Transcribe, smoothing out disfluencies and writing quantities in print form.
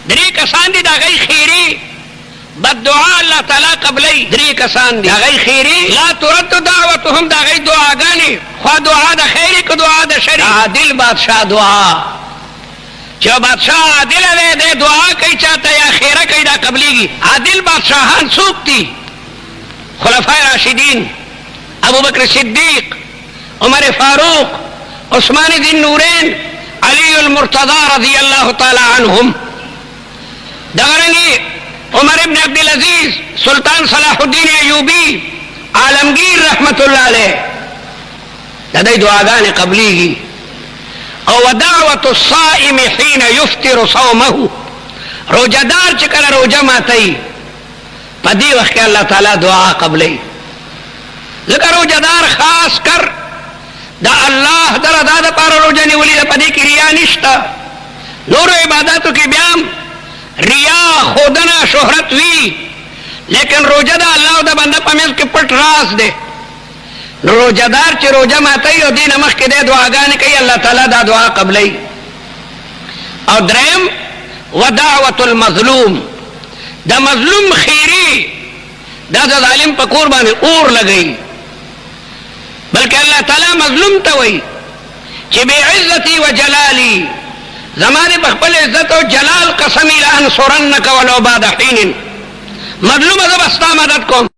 درې کسان دي، د هغوی خیري بد دعا الله تعالی قبلی. درې کسان دي، د هغوی خیري لا ترد دعوتهم، د هغوی دعاګانې خوا دعا د خیري که دعا د شري. عادل بادشاه دعا، چې بادشاه عادل دی، دی دعا کوي چاته یا خیره کوي، دا قبلیږي. عادل بادشاهان څوک دي؟ خلفای راشدین، ابو بکر صدیق، عمر فاروق، عثمان ذی النورین، علی المرتضی رضی اللہ تعالی عنہم. دغرنگی عمر ابن عبدالعزیز، سلطان صلاح الدین ایوبی، عالمگیر رحمت اللہ علیہ، دای دعاګانې قبلیږي. او ودعوت الصائم حين يفطر صومه، روجدار چې کله روجه ماتي په دې وخت کې الله تعالی دعا قبلي. ځکه روجدار خاص کر دا الله در ادا د پاره روجه نیولې ده، په دې کې ریا نشته. نور عبادتو کې بیا ریا خودنه شهرت وی، لیکن روجه دا الله او د بنده په منځ کې پټ راز ده. روجدار چې روجه ماتي او دین مخکې د دعاګانې کوي، الله تعالی دا دعا قبلي. او دریم ودعوت المظلوم، دا مظلوم خیری دا د ظالم په کور باندې اور لګي، بلکې الله تعالی مظلوم ته وایي چې بعزتي وجلالي، زمانه په خپل عزت او جلال قسمی لانصرنک ولو بعد حین، مظلوم زه به ستا مدد کوم.